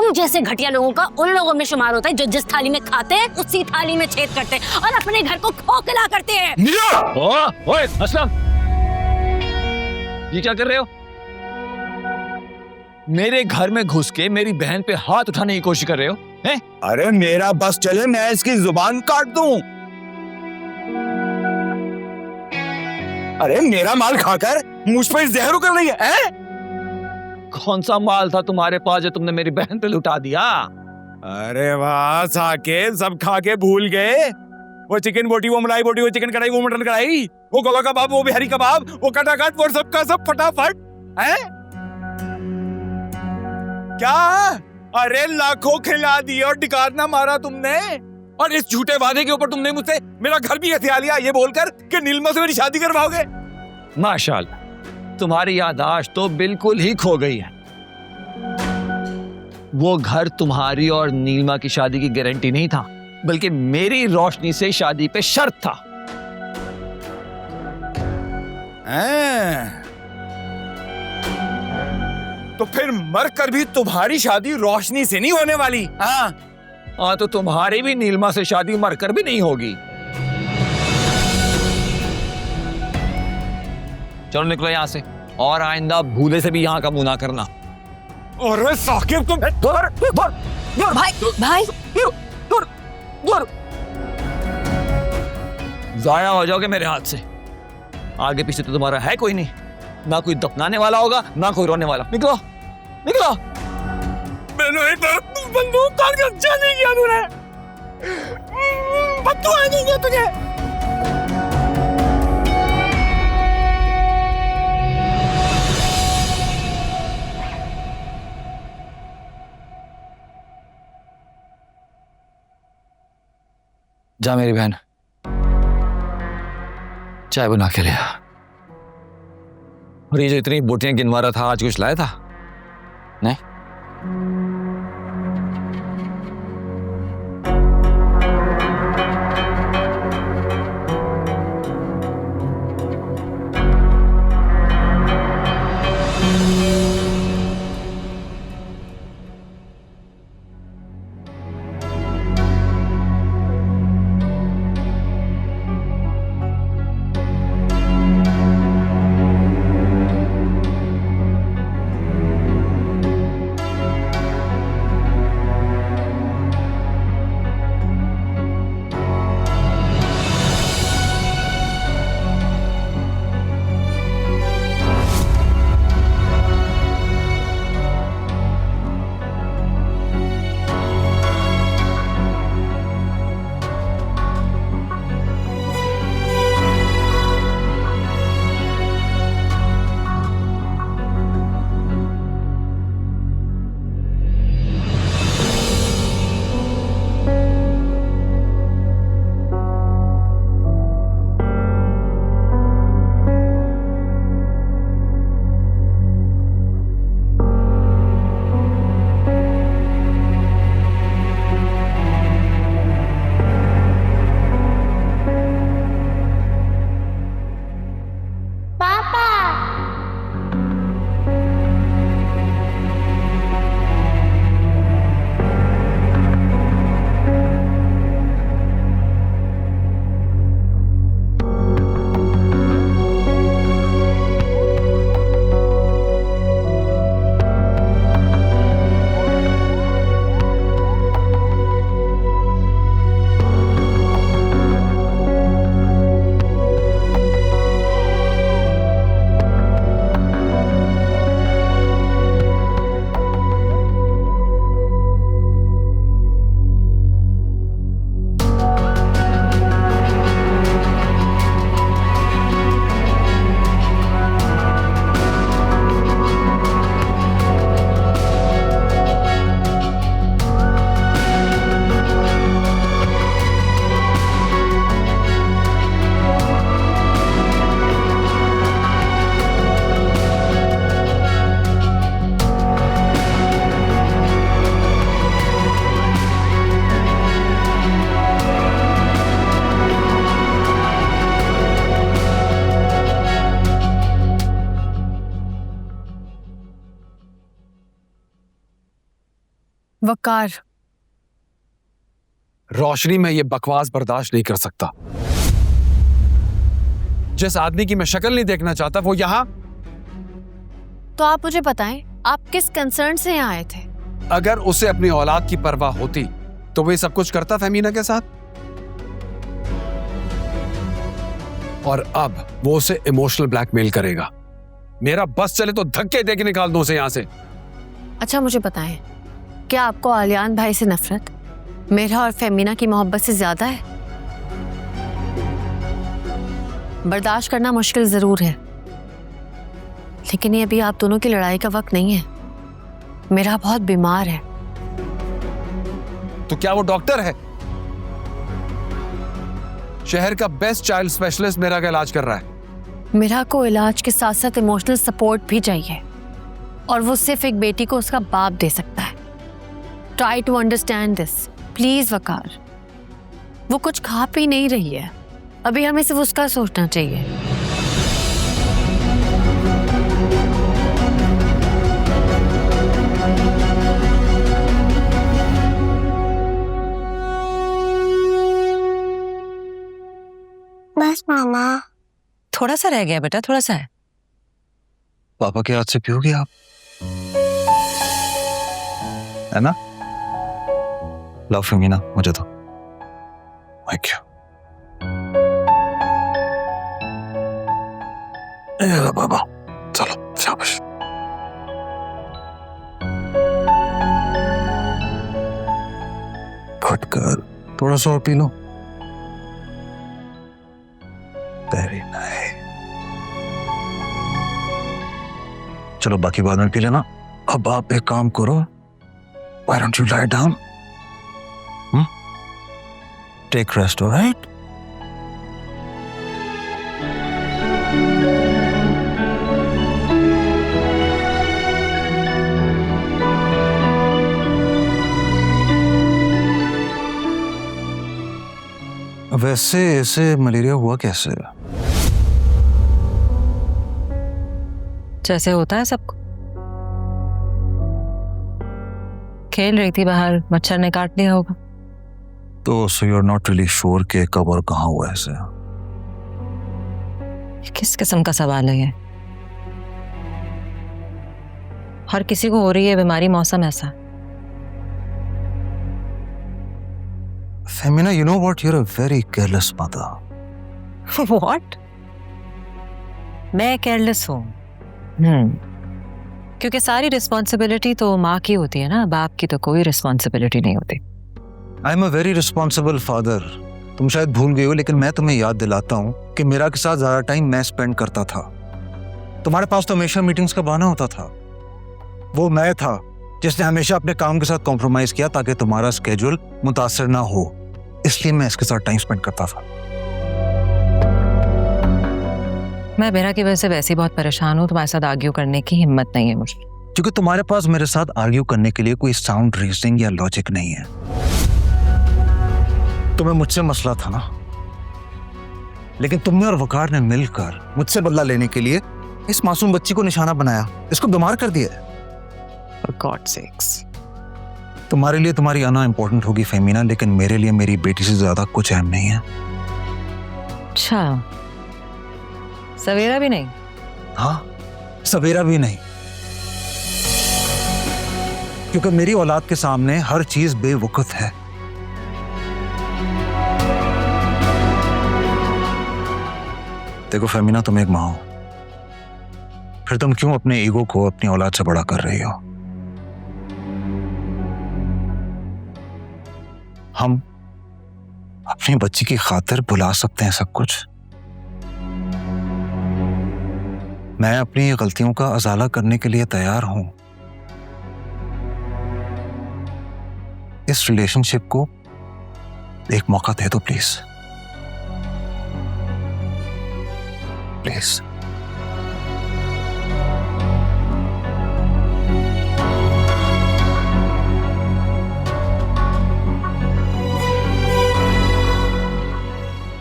तुम जैसे घटिया लोगों का उन लोगों में शुमार होता है जो जिस थाली में खाते हैं उसी थाली में छेद करते हैं और अपने घर को खोखला करते हैं। ओए असलम, ये क्या कर रहे हो? मेरे घर में घुस के मेरी बहन पे हाथ उठाने की कोशिश कर रहे हो हैं? अरे मेरा बस चले मैं इसकी जुबान काट दूं। अरे मेरा माल खाकर मुझ पर जहर कर रही है? कौन सा माल था तुम्हारे पास जो तुमने मेरी बहन पे लुटा दिया? अरे वाह साकिब, सब खा के भूल गए। वो चिकन बोटी, वो मलाई बोटी, वो चिकन कढ़ाई, वो मटन कढ़ाई, वो गोला कबाब, वो बिहारी कबाब, वो कटाकट, वो सबका सब फटाफट है क्या? अरे लाखों खिला दिए और डिकार ना मारा तुमने। और इस झूठे वादे के ऊपर तुमने मुझसे मेरा घर भी हथिया लिया ये बोलकर कि नीलमा से मेरी शादी करवाओगे। माशाल्लाह, तुम्हारी याददाश्त तो बिल्कुल ही खो गई है। वो घर तुम्हारी और नीलमा की शादी की गारंटी नहीं था, बल्कि मेरी रोशनी से शादी पे शर्त था। तो फिर मरकर भी तुम्हारी शादी रोशनी से नहीं होने वाली? हाँ, तो तुम्हारी भी नीलमा से शादी मरकर भी नहीं होगी। चलो निकलो यहाँ से, और आइंदा भूले से भी यहाँ का मुंह ना करना। अरे साकिब तुम भाई भाई जाया हो जाओगे मेरे हाथ से। आगे पीछे तो तुम्हारा है कोई नहीं, ना कोई दफनाने वाला होगा ना कोई रोने वाला। निकलो निकलो। मैंने बंदूक काट के अच्छा नहीं किया तूने, बददुआ नहीं किया तुझे। जा मेरी बहन, चाय बना के ले आ। और ये जो इतनी बोटियां गिनवा रहा था, आज कुछ लाया था? नहीं? वकार, रोशनी, मैं ये बकवास बर्दाश्त नहीं कर सकता। जिस आदमी की मैं शक्ल नहीं देखना चाहता वो यहाँ। तो आप मुझे बताएं, आप किस कंसर्न से यहाँ आए थे? अगर उसे अपनी औलाद की परवाह होती तो वो ये सब कुछ करता फहमीना के साथ। और अब वो उसे इमोशनल ब्लैकमेल करेगा। मेरा बस चले तो धक्के देके निकाल दो उसे यहाँ से। अच्छा मुझे बताएं, क्या आपको आलियान भाई से नफरत मेरा और फेमिना की मोहब्बत से ज्यादा है? बर्दाश्त करना मुश्किल जरूर है, लेकिन ये अभी आप दोनों की लड़ाई का वक्त नहीं है। मेरा बहुत बीमार है। तो क्या वो डॉक्टर है? शहर का बेस्ट चाइल्ड स्पेशलिस्ट मेरा का इलाज कर रहा है। मेरा को इलाज के साथ साथ इमोशनल सपोर्ट भी चाहिए, और वो सिर्फ एक बेटी को उसका बाप दे सकता है। Try to understand this please Waqar. वो कुछ खा पी नहीं रही है, अभी हमें सिर्फ उसका सोचना चाहिए। बस मामा। थोड़ा सा रह गया बेटा, थोड़ा सा है। पापा के हाथ से पियोगे आप, है ना? लाओ फमीना, मुझे दो। Thank you. बाबा चलो शाबाश। घुट कर थोड़ा सा और पी लो। Very nice. चलो बाकी बाद में पी लेना। अब आप एक काम करो, Why don't you lie down? Take rest, all right? वैसे इसे मलेरिया हुआ कैसे? जैसे होता है सबको। खेल रही थी बाहर, मच्छर ने काट लिया होगा। तो so you're not really sure कि कब और कहाँ हुआ ऐसे? किस किस्म का सवाल है ये? हर किसी को हो रही है बीमारी, मौसम ऐसा। Femina, you know what? You're a very careless mother. What? मैं केयरलेस हूँ? क्योंकि सारी रिस्पॉन्सिबिलिटी तो माँ की होती है ना, बाप की तो कोई रिस्पॉन्सिबिलिटी नहीं होती। I'm a very responsible father. तुम शायद भूल गई हो, लेकिन मैं तुम्हें याद दिलाता हूँ कि मेरा के साथ ज्यादा टाइम मैं स्पेंड करता था। तुम्हारे पास तो हमेशा मीटिंग्स का बहाना होता था। वो मैं था जिसने हमेशा अपने काम के साथ कॉम्प्रोमाइज किया ताकि तुम्हारा स्केड्यूल मुतासर ना हो, इसलिए मैं इसके साथ टाइम स्पेंड करता था। मैं बेरा की वजह से वैसे ही बहुत परेशान हूँ, तुम्हारे साथ आर्ग्यू करने की हिम्मत नहीं है मुझे। क्योंकि तुम्हारे पास मेरे साथ आर्ग्यू करने के लिए कोई साउंड रीजनिंग या लॉजिक नहीं है। तुम्हें मुझसे मसला था ना, लेकिन तुमने और वकार ने मिलकर मुझसे बदला लेने के लिए इस मासूम बच्ची को निशाना बनाया, इसको बीमार कर दिया। For God's sakes. तुम्हारे लिए तुम्हारी आना इंपॉर्टेंट होगी फेमिना, लेकिन मेरे लिए मेरी बेटी से ज्यादा कुछ अहम नहीं है। अच्छा, सवेरा भी नहीं? हाँ, सवेरा भी नहीं, क्योंकि मेरी औलाद के सामने हर चीज बेवकूफ है। देखो फेमिना, तुम एक माँ हो, फिर तुम क्यों अपने ईगो को अपनी औलाद से बड़ा कर रही हो? हम अपनी बच्ची की खातिर भुला सकते हैं सब कुछ। मैं अपनी गलतियों का अजाला करने के लिए तैयार हूं। इस रिलेशनशिप को एक मौका दे दो प्लीज, प्लीज।